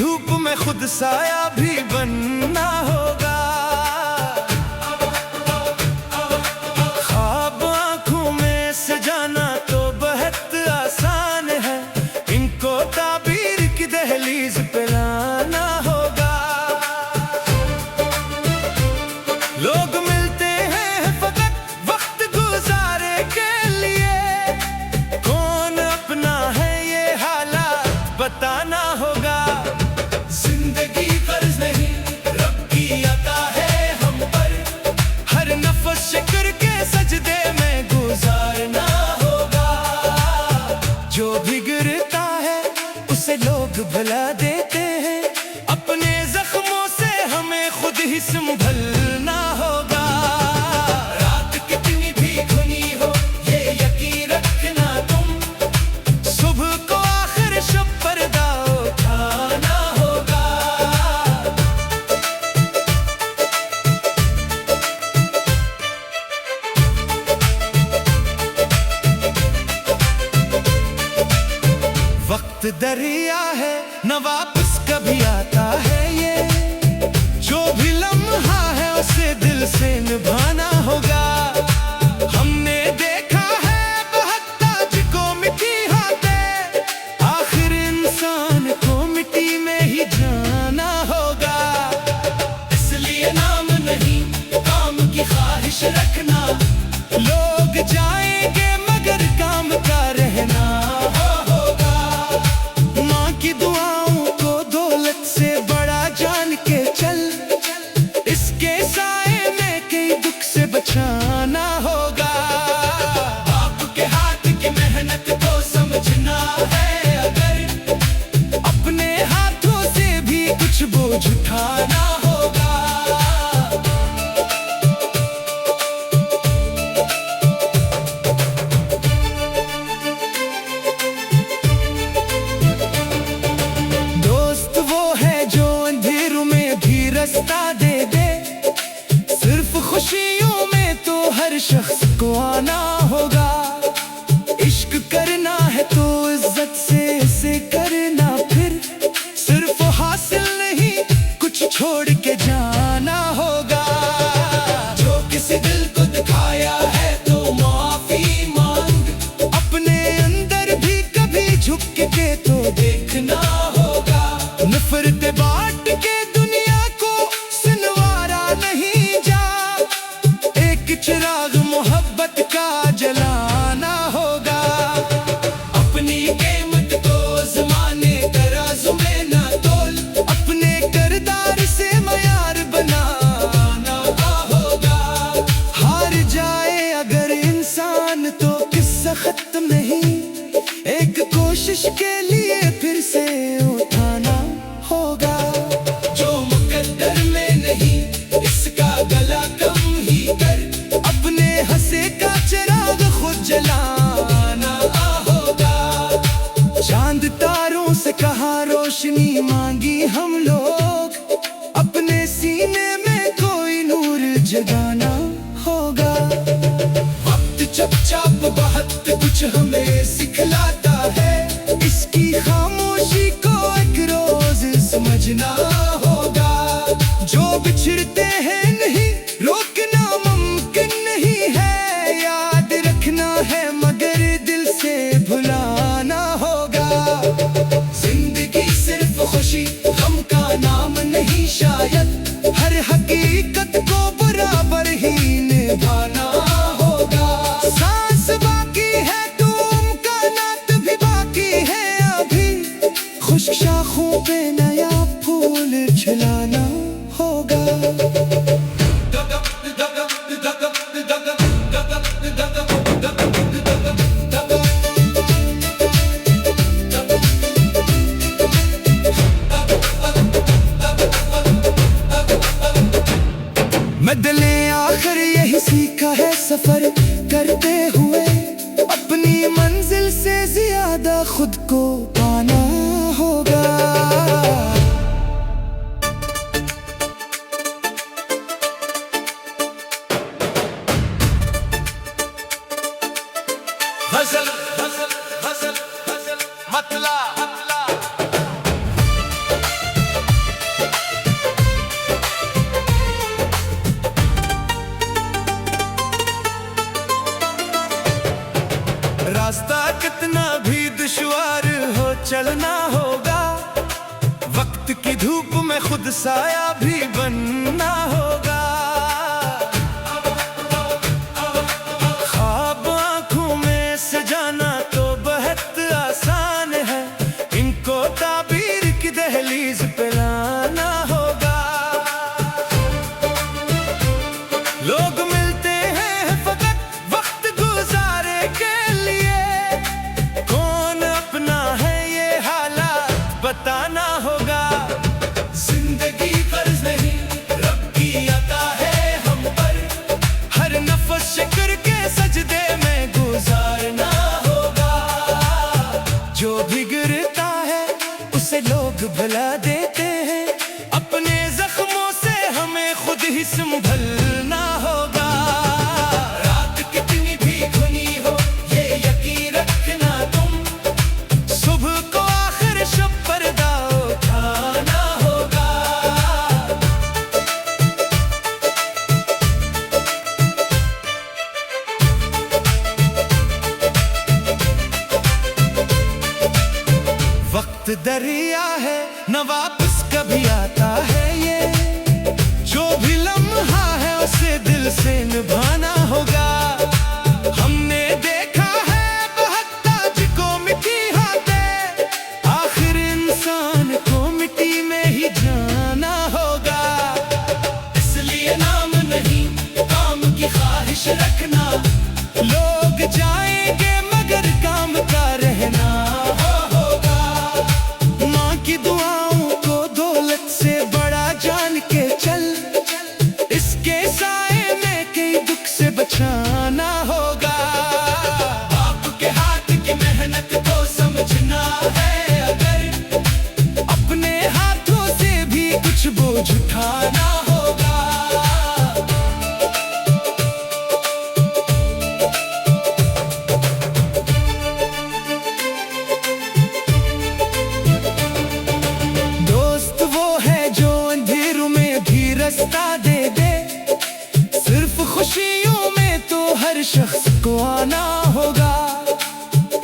धूप में खुद साया भी बनना होगा। ख्वाब आंखों में सजाना तो बहुत आसान है, इनको ताबीर की दहलीज पे लाना होगा। लोग मिलते हैं फकत वक्त गुजारे के लिए, कौन अपना है ये हालात बताना होगा। जिंदगी कर्ज नहीं, रब की अता है हम पर, हर नफ्स शुक्र के सजदे में गुजारना होगा। जो भी गिरता है उसे लोग भुला देते हैं, अपने जख्मों से हमें खुद ही संभलना होगा। रात कितनी भी घनी हो ये यकीन रखना तुम, सुबह को आखिर शब पर्दा उठाना होगा। वक्त दरिया है न वापस कभी आता है, ये जो भी लम्हा है उसे दिल से निभाना होगा। हमने देखा है बहुत ताज को मिट्टी हाथे, आखिर इंसान को मिट्टी में ही जाना होगा। इसलिए नाम नहीं काम की ख्वाहिश रखना, लोग जाएंगे मगर काम का रहना होगा। माँ की दुआओं को दौलत से बड़ा जान के चल, इसके साए में कई दुख से बचाना होगा। बाप के हाथ की मेहनत को समझना है अगर, अपने हाथों से भी कुछ बोझ उठाना होगा। दोस्त वो है जो अंधेरों में भी रास्ता दे दे, सिर्फ खुशियों में तो हर शख्स को आना होगा। इश्क करना है तो इज्जत से इसे करना, फिर सिर्फ हासिल नहीं कुछ छोड़ के जाना होगा। जो किसी दिल को दिखाया है तो माफी मांग, अपने अंदर भी कभी झुक के तो देखना होगा। नफरत बांट के दुनिया को सिनवारा नहीं जा, एक चिराग मोहब्बत का जलाना होगा। अपनी कीमत को ज़माने तराजू में ना तोल, अपने किरदार से मयार बनाना होगा। हार जाए अगर इंसान तो किस्सा खत्म नहीं, एक कोशिश के लिए फिर से उठाना होगा। जो मुकद्दर में नहीं इसका गला कम ही कर, अपने हंसे का चिराग खुद जलाना होगा। चांद तारों से कहा रोशनी मांगी हम लोग, अपने सीने में कोई नूर जगाना होगा। वक्त चुपचाप बहुत कुछ हमें सिखलाता है, इसकी खामोशी को एक रोज समझना होगा। जो बिछड़ते हैं नहीं रोकना मुमकिन नहीं है, याद रखना है मगर दिल से भुलाना होगा। जिंदगी सिर्फ खुशी गम का नाम नहीं शायद, हर हकीकत को बराबर ही निभाना होगा। सांस बाकी है तो मुमकिनात भी बाकी है अभी, खुश्क शाखों पे नया फूल खिलाना होगा। बदले आखिर यही सीखा है सफर करते हुए, अपनी मंजिल से ज्यादा खुद को पाना होगा। हसल हसल हसल हसल मतला मतला की धूप में खुद साया भी बनना होगा। ख्वाब आंखों में सजाना तो बहुत आसान है, इनको ताबीर की दहलीज पे लाना होगा। लोग मिलते हैं फकत वक्त गुजारे के लिए, कौन अपना है ये हालात बताना होगा। जिंदगी कर्ज नहीं, रब की अता है हम पर, हर नफ्स शुक्र के सजदे में गुजारना होगा। जो भी गिरता है उसे लोग भुला देते हैं, अपने जख्मों से हमें खुद ही संभलना होगा। रात कितनी भी घनी हो ये यकीन रखना तुम, सुबह को आखिर शब पर्दा उठाना होगा। वक्त दरिया है न वापस कभी आता है, ये जो भी लम्हा है उसे दिल से निभाना होगा। हमने देखा है बहुत ताज को मिट्टी हाथे, आखिर इंसान को मिट्टी में ही जाना होगा। इसलिए नाम नहीं काम की ख्वाहिश रखना, लोग जाएंगे मगर काम का रहना होगा। माँ की दुआओं को दौलत से बड़ा जान के चल, इसके साए में कई दुख से बचाना होगा। बाप के हाथ की मेहनत को समझना है अगर, अपने हाथों से भी कुछ बोझ उठाना होगा। दोस्त वो है जो अंधेरों में भी रास्ता दे दे, सिर्फ खुशियों में तो हर शख्स को आना होगा।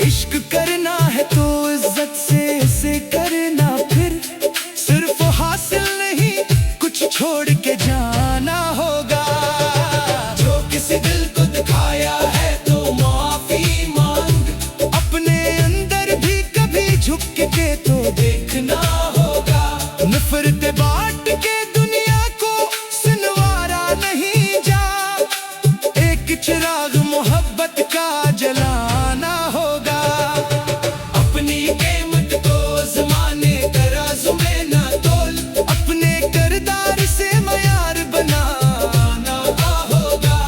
इश्क करना है तो इज्जत से इसे करना, फिर सिर्फ हासिल नहीं कुछ छोड़ के जाना होगा। जो किसी दिल को दिखाया है तो माफी मांग, अपने अंदर भी कभी झुक के तो देखना होगा। नफरत बांट के दुनिया को सुनवारा नहीं जा, एक चिराग मोहब्बत का जलाना होगा। अपनी कीमत को ज़माने तराजू में ना तोल, अपने किरदार से मयार बनाना होगा।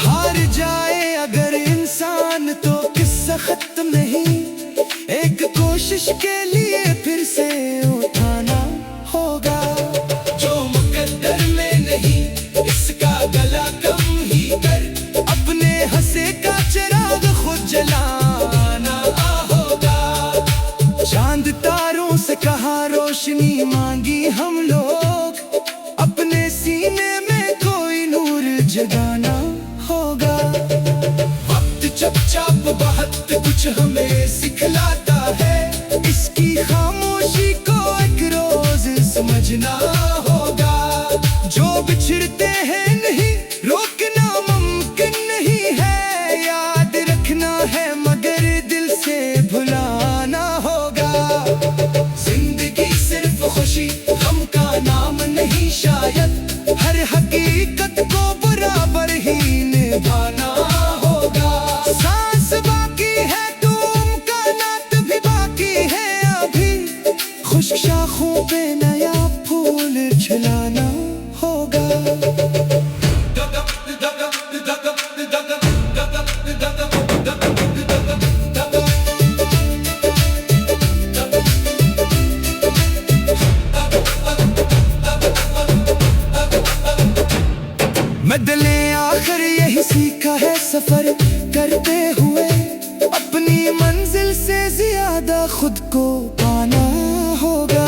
हार जाए अगर इंसान तो किस्सा खत्म नहीं, एक कोशिश के लिए फिर से उठाना होगा। जो मुकद्दर में नहीं इसका गला कम ही कर, अपने हंसे का चिराग खुद जलाना होगा। चांद तारों से कहा रोशनी मांगी हम लोग, अपने सीने में कोई नूर जगाना होगा। वक्त चुपचाप बहुत कुछ हमें सिखलाता है, इसकी खामोशी को एक रोज समझना होगा। जो बिछड़ते हैं नहीं रोकना मुमकिन नहीं है, याद रखना है मगर दिल से भुलाना होगा। जिंदगी सिर्फ खुशी गम का नाम नहीं शायद, हर हकीकत को बराबर ही निभाना होगा। सांस बाकी है तो मुमकिनात भी बाकी है अभी, खुश्क शाखों पे नया फूल खिलाना होगा। बदले आखिर यही सीखा है सफर करते हुए, अपनी मंजिल से ज्यादा खुद को पाना होगा।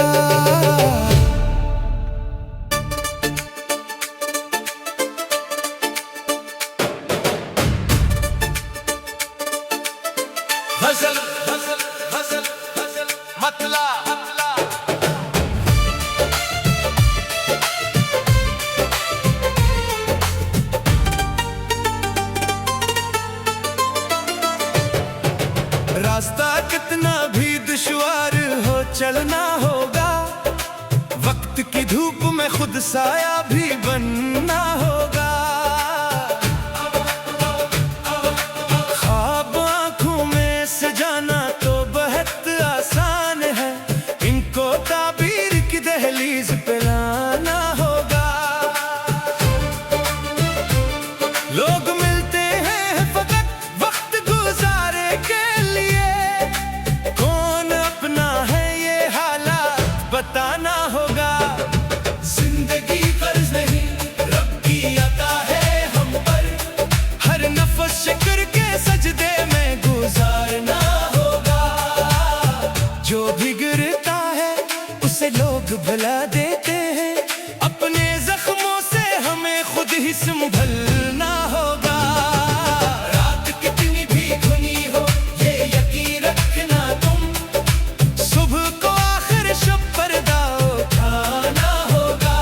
वक्त की धूप में खुद साया भी बनना होगा। ख्वाब आंखों में सजाना तो बहुत आसान है, इनको ताबीर की दहलीज पे लाना होगा। लोग मिलते हैं फकत वक्त गुजारे के लिए, कौन अपना है ये हालात बताना होगा। जिंदगी कर्ज नहीं रब की अता है हम पर, हर नफ्स शुक्र के सजदे में गुजारना होगा। जो भी गिरता है उसे लोग भुला देते हैं, अपने जख्मों से हमें खुद ही संभलना होगा। रात कितनी भी घनी हो ये यकीन रखना तुम, सुबह को आखिर शब पर्दा उठाना होगा।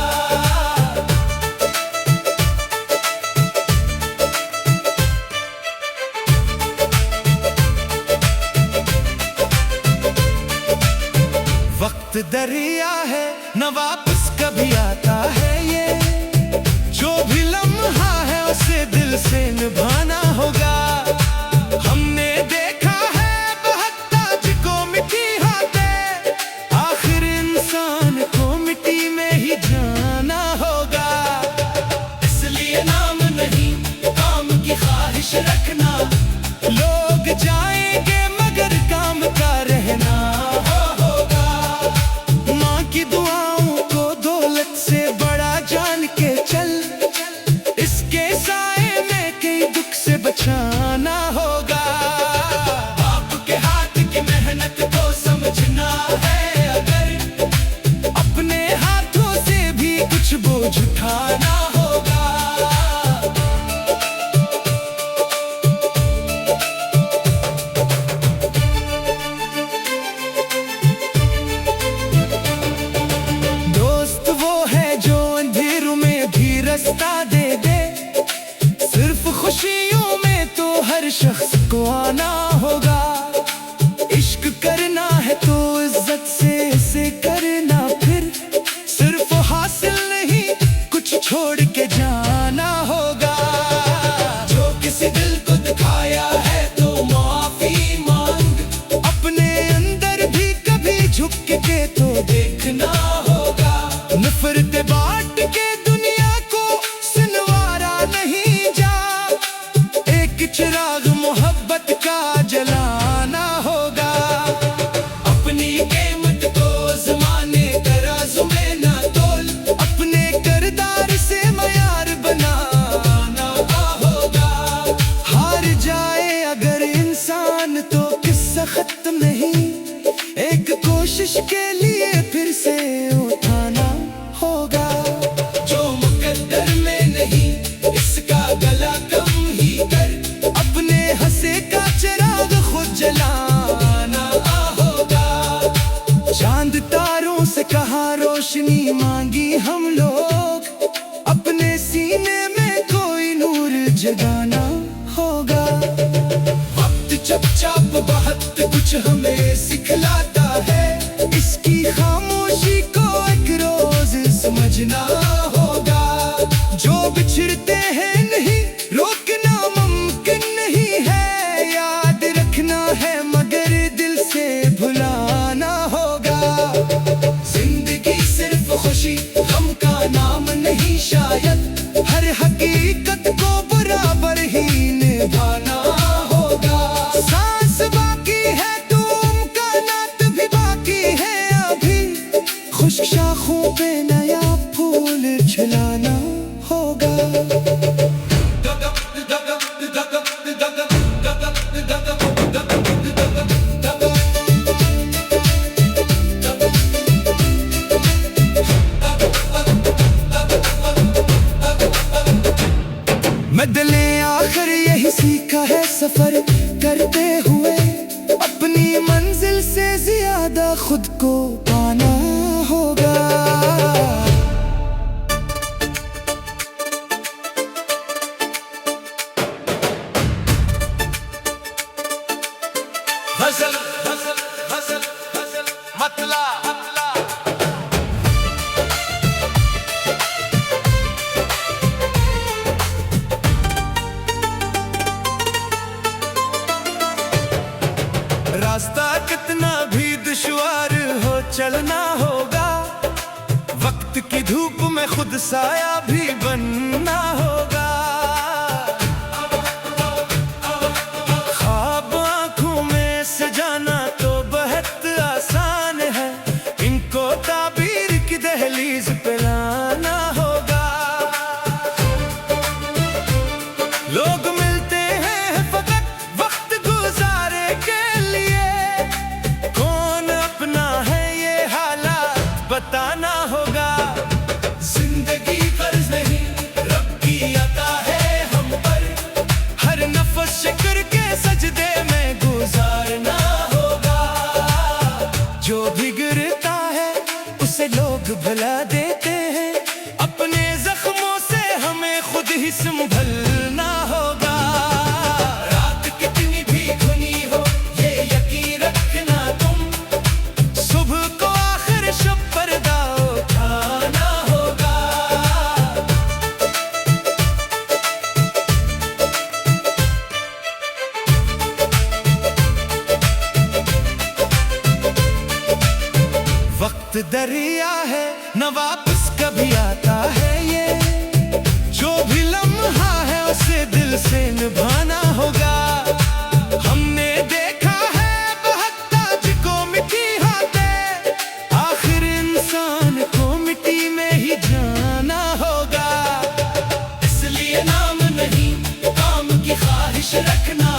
वक्त दरिया है न वापस कभी आता है, ये जो भी लम्हा है उसे दिल से निभाना होगा। हमने देखा है बहुत ताज को मिट्टी हाथे, आखिर इंसान को मिट्टी में ही जाना होगा। इसलिए नाम नहीं काम की ख्वाहिश रखना, लोग जाएंगे मगर काम का रहना होगा। माँ की दुआओं को दौलत से बड़ा जान के चल, इसके साए में कई दुख से बचाना होगा। बाप के हाथ की मेहनत को समझना है अगर, अपने हाथों से भी कुछ बोझ उठाना होगा। दोस्त वो है जो अंधेरों में भी रास्ता दे दे, सिर्फ खुशियों में तो हर शख्स को आना होगा। इश्क करना है तो इज्जत से इसे करना, फिर सिर्फ हासिल नहीं कुछ छोड़ के जाना होगा। जो किसी दिल को दिखाया है तो माफी मांग, अपने अंदर भी कभी झुक के तो देखना होगा। नफरत बांट के दुनिया को सुनवारा नहीं जा, एक चिराग मोहब्बत का जलाना होगा। अपनी कीमत को ज़माने तराजू में ना तोल, अपने किरदार से मयार बनाना होगा। हार जाए अगर इंसान तो किस्सा खत्म नहीं, एक कोशिश के लिए फिर से उठाना होगा। जो मुकद्दर में नहीं इसका गला कम ही कर, अपने हंसे का चिराग खुद जलाना होगा। चांद तारों से कहा रोशनी मांगी हम लोग, अपने सीने में कोई नूर जगाना होगा। वक्त चुपचाप बहुत कुछ हमें सिखलाता है, इसकी खामोशी को एक रोज समझना होगा। जो बिछड़ते हैं नहीं रोकना मुमकिन नहीं है, याद रखना है मगर दिल से भुलाना होगा। जिंदगी सिर्फ खुशी गम का नाम नहीं शायद, हर हकीकत को बराबर ही निभाना होगा। सांस बाकी है तो मुमकिनात भी बाकी है अभी, खुश्क शाखों पे नया फूल खिलाना होगा। बदले आखिर यही सीखा है सफर करते हुए, अपनी मंजिल से ज्यादा खुद को पाना होगा। की धूप में खुद साया भी बनना होगा। ख्वाब आंखों में सजाना तो बहुत आसान है, इनको ताबीर की दहलीज पे लाना होगा। लोग मिलते हैं फकत वक्त गुजारे के लिए, कौन अपना है ये हालात बताना होगा। जिंदगी कर्ज नहीं रब की अता है हम पर, हर नफ्स शुक्र के सजदे में गुजारना होगा। जो भी गिरता है उसे लोग भुला देते हैं, अपने जख्मों से हमें खुद ही संभलना होगा। रात कितनी भी घनी हो ये यकीन रखना तुम, सुबह को आखिर शब पर्दा उठाना होगा। वक्त दरिया है न वापस कभी आता है, ये जो भी लम्हा है उसे दिल से निभाना होगा। हमने देखा है बहकता जिको मिट्टी हाथे, आखिर इंसान को मिट्टी में ही जाना होगा। इसलिए नाम नहीं काम की ख्वाहिश रखना,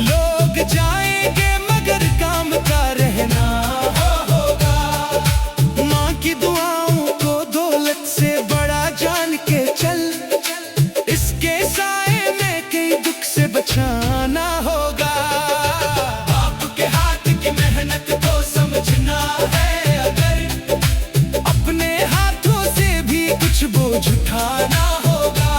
लोग जाएंगे मगर काम का रहना होगा। माँ की दुआओं को दौलत से बड़ा जान के चल, इसके साए में कई दुख से बचाना होगा। बाप के हाथ की मेहनत को समझना है अगर, अपने हाथों से भी कुछ बोझ उठाना होगा।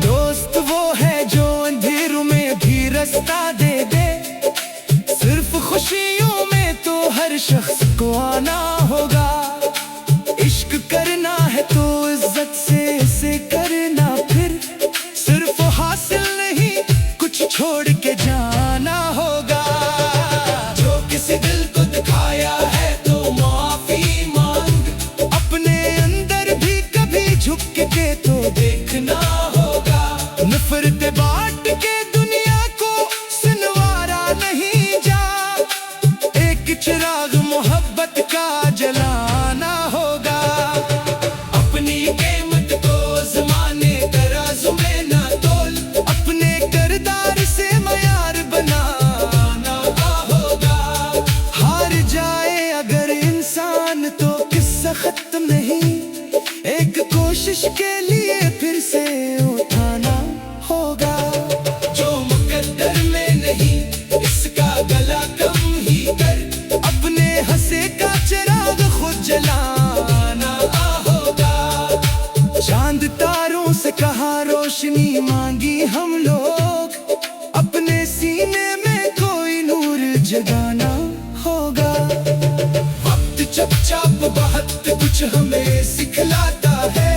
दोस्त वो है जो अंधेरों में भी रास्ता दे दे, सिर्फ खुशियों में तो हर शख्स को आना होगा। इश्क करना है तो इज्जत से इसे करना, फिर सिर्फ हासिल नहीं कुछ छोड़ के जाना होगा। जो किसी दिल को दिखाया है तो माफी मांग, अपने अंदर भी कभी झुक के तो देखना होगा। नफरत बांट के दुनिया को सुनवारा नहीं जा, एक चिराग मोहब्बत का जलाना होगा। अपनी कीमत को ज़माने तराजू में ना तोल, अपने किरदार से मयार बनाना होगा। हार जाए अगर इंसान तो किस्सा खत्म नहीं, एक कोशिश के लिए फिर से उठाना होगा। जो मुकद्दर में नहीं इसका गला कम ही कर, अपने हंसे का चिराग खुद जलाना होगा। चांद तारों से कहा रोशनी मांगी हम लोग, अपने सीने में कोई नूर जगाना होगा। वक्त चुपचाप बहुत कुछ हमें सिखलाता है,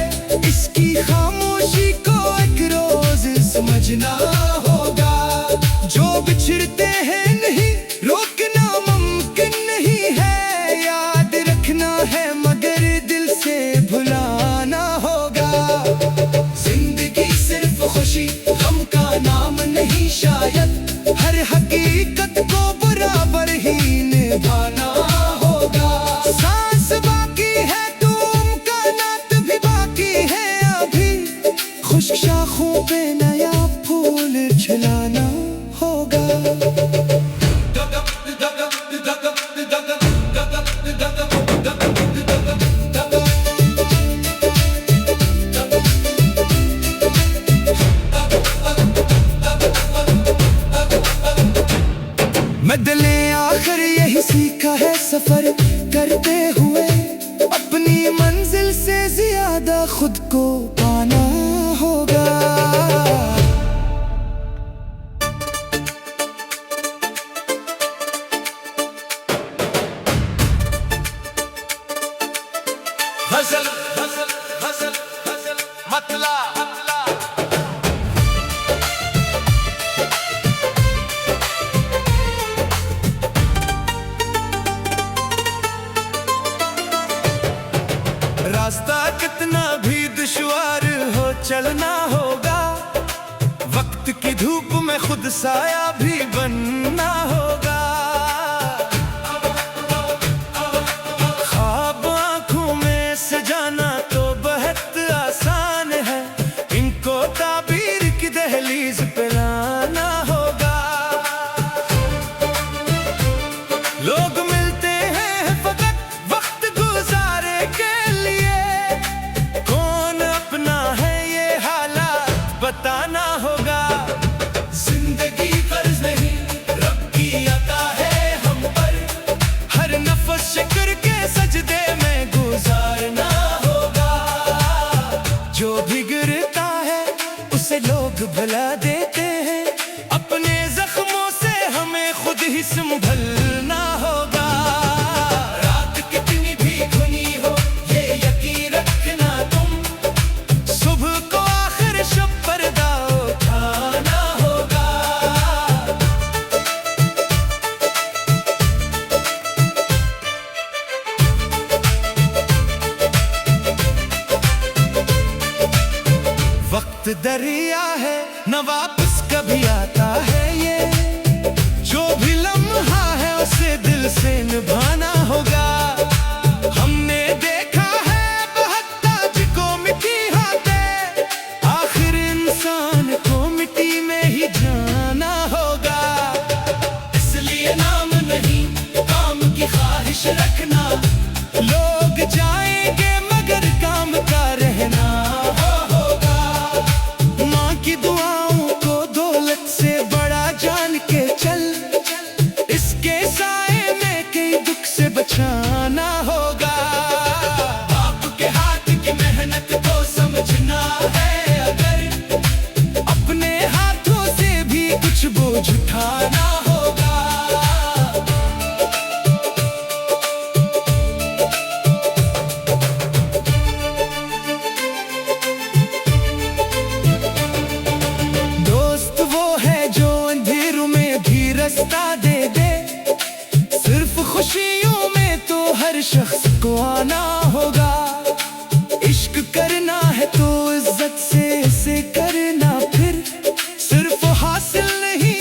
इसकी खामोशी को एक रोज समझना होगा। जो बिछड़ते हैं नहीं रोकना मुमकिन नहीं है, याद रखना है मगर दिल से भुलाना होगा। जिंदगी सिर्फ खुशी गम का नाम नहीं शायद, हर हकीकत को बराबर ही निभाना होगा। सांस बाकी है तो मुमकिनात भी बाकी है अभी, खुश्क शाखों पे नया फूल खिलाना होगा। बदले आखिर यही सीखा है सफर करते हुए, अपनी मंजिल से ज्यादा खुद को पाना होगा। वक्त की धूप में खुद साया भी बनना होगा। ख्वाब आंखों में सजाना तो बहुत आसान है, इनको ताबीर की दहलीज पे लाना होगा। लोग मिलते हैं फकत वक्त गुजारे के लिए, कौन अपना है ये हालात बताना होगा। जिंदगी फर्ज नहीं रब की अता है हम पर, हर नफ्स शुक्र के सजदे में गुजारना होगा। जो भी गिरता है उसे लोग भुला देते हैं, अपने जख्मों से हमें खुद ही संभलना होगा। रात कितनी भी घनी हो ये यकीन रखना तुम, सुबह को आखिर शब पर्दा उठाना होगा। वक्त दरिया है न वापस कभी आता है, ये जो भी लम्हा है उसे दिल से निभाना होगा। हमने देखा है बहता जिको मिट्टी हाथे, आखिर इंसान को मिट्टी में ही जाना होगा। इसलिए नाम नहीं काम की ख्वाहिश रखना, लोग जाएंगे मगर काम का रहना होगा। माँ की दुआओं को दौलत से बड़ा जान के चल, इसके साए में कई दुख से बचाना होगा। बाप के हाथ की मेहनत को समझना है अगर, अपने हाथों से भी कुछ बोझ उठाना होगा। दोस्त वो है जो अंधेरों में भी रास्ता दे दे, सिर्फ खुशियों में तो हर शख्स को आना होगा। इश्क करना है तो इज्जत से इसे करना, फिर सिर्फ हासिल नहीं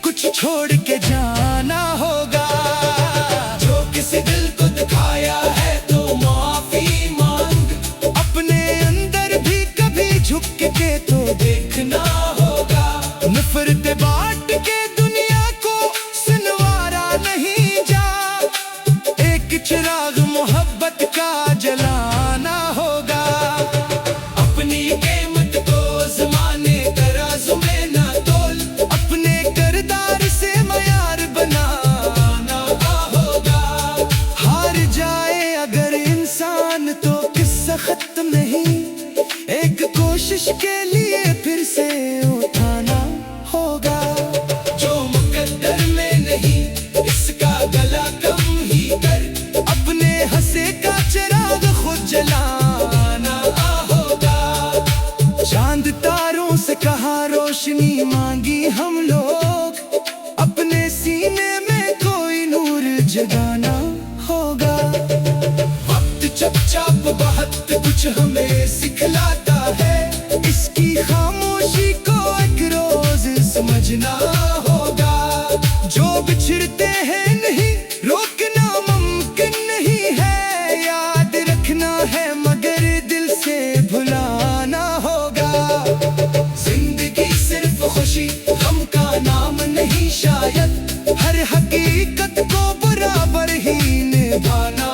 कुछ छोड़ के जाना होगा। जो किसी दिल को दिखाया है तो माफी मांग, अपने अंदर भी कभी झुक के तो देखना होगा। नफरत बांट के दुनिया को सुनवारा नहीं जा, एक चिराग मोहब्बत का जलाना होगा। अपनी कीमत को ज़माने तराजू में ना तोल, अपने किरदार से मयार बनाना होगा। हार जाए अगर इंसान तो किस्सा खत्म नहीं, एक कोशिश के लिए फिर से उठाना होगा। जो मुकद्दर में नहीं इसका गला कम ही कर, अपने हंसे का चिराग खुद जलाना होगा। चांद तारों से कहा रोशनी मांगी हम लोग, अपने सीने में कोई नूर जगाना होगा। वक्त चुपचाप बहुत कुछ हमें सिखलाता है, इसकी खामोशी को एक रोज समझना होगा। जो बिछड़ते हैं नहीं रोकना मुमकिन नहीं है, याद रखना है मगर दिल से भुलाना होगा। जिंदगी सिर्फ खुशी गम का नाम नहीं शायद, हर हकीकत को बराबर ही निभाना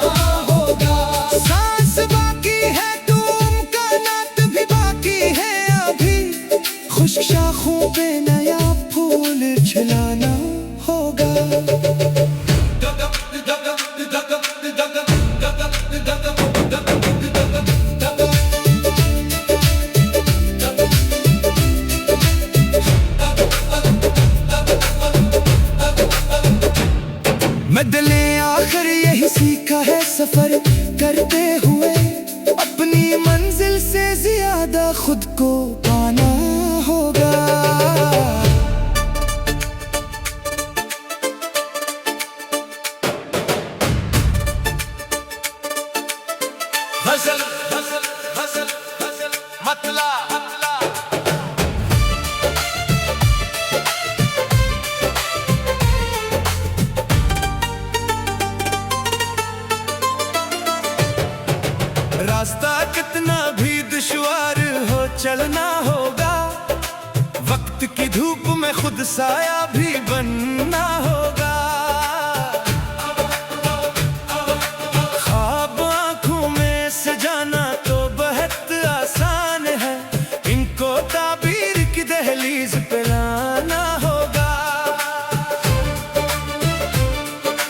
होगा। सांस बाकी है तो इम्कानात भी बाकी है अभी, खुश्क शाखों पे नया फूल खिलाना होगा। बदले आखिर यही सीखा है सफर करते हुए, अपनी मंजिल से ज्यादा खुद को पाना होगा। वक्त की धूप में खुद साया भी बनना होगा। ख्वाब आंखों में सजाना तो बहुत आसान है, इनको ताबीर की दहलीज पे लाना होगा।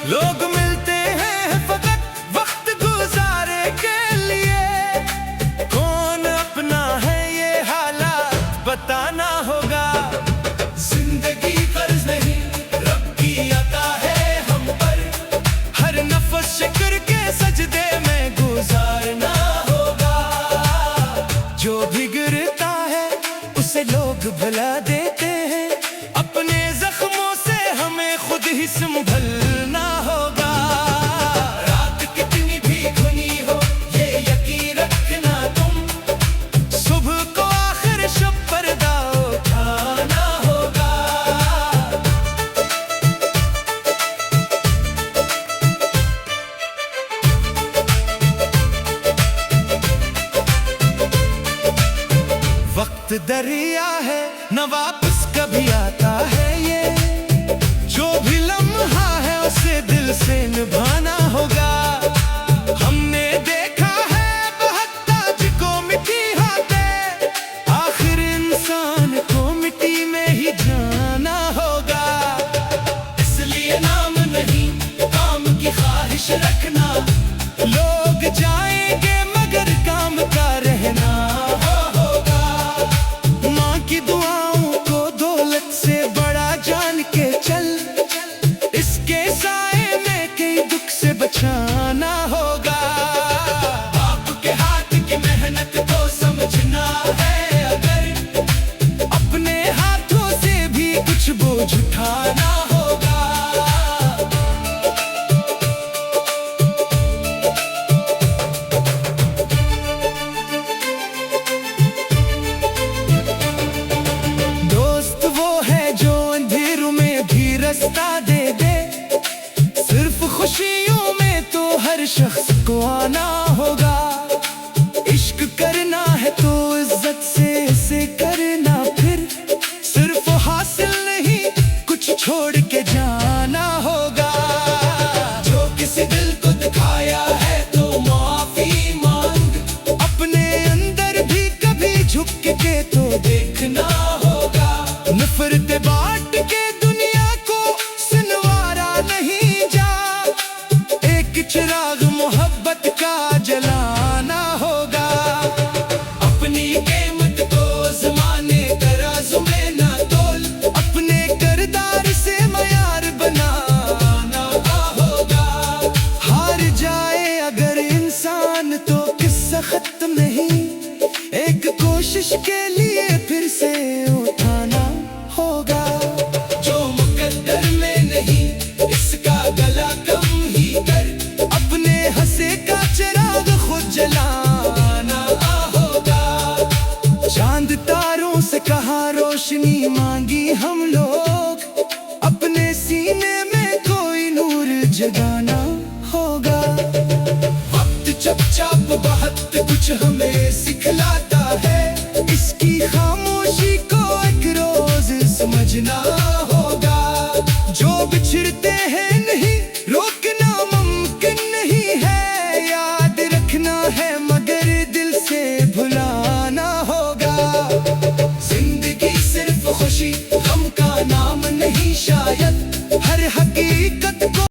लोग मिलते हैं फकत वक्त गुजारे के लिए, कौन अपना है ये हालात बताना होगा। जिंदगी फर्ज नहीं रब की अता है हम पर, हर नफ्स शुक्र के सजदे में गुजारना होगा। जो भी गिरता है उसे लोग भुला देते हैं, अपने जख्मों से हमें खुद ही संभलना होगा। रात कितनी भी घनी हो ये यकीन रखना तुम, सुबह को आखिर शब पर्दा उठाना होगा। वक्त दरिया है न वापस कभी आता है, ये जो भी लम्हा है उसे दिल से निभाना होगा। हमने देखा है बहुत ताज को मिट्टी हाथे, आखिर इंसान को मिट्टी में ही जाना होगा। इसलिए नाम नहीं काम की ख्वाहिश रखना, लोग जाएंगे मगर काम का रहना होगा। माँ की दुआओं को दौलत से बड़ा जान के चल, इसके साए में कई दुख से बचाना होगा। बाप के हाथ की मेहनत को समझना है अगर, अपने हाथों से भी कुछ बोझ उठाना होगा। दोस्त वो है जो अंधेरों में भी रास्ता दे दे, सिर्फ खुशियों में तो हर शख्स को आना होगा। इश्क करना है तो इज्जत से इसे करना, फिर सिर्फ हासिल नहीं कुछ छोड़ के जाना होगा। जो किसी दिल को दिखाया है तो माफी मांग, अपने अंदर भी कभी झुक के तो देखना होगा। नफरत बांट के दुनिया को सिनवारा नहीं जा, एक चिराग मोहब्बत का जलाना होगा। अपनी कीमत को ज़माने तराजू में ना तोल, अपने किरदार से मयार बनाना होगा। हार जाए अगर इंसान तो किस्सा खत्म नहीं, एक कोशिश के लिए फिर से उठाना होगा। जो मुकद्दर में नहीं इसका गला कम ही कर, अपने हंसे का चिराग खुद जलाना होगा। चांद तारों से कहा रोशनी मांगी हम लोग, अपने सीने में कोई नूर जगाना होगा। वक्त चुपचाप बहुत कुछ हमें सिखलाता है, इसकी खामोशी को एक रोज समझना होगा। जो बिछड़ते हैं नहीं रोकना मुमकिन नहीं है, याद रखना है मगर दिल से भुलाना होगा। जिंदगी सिर्फ खुशी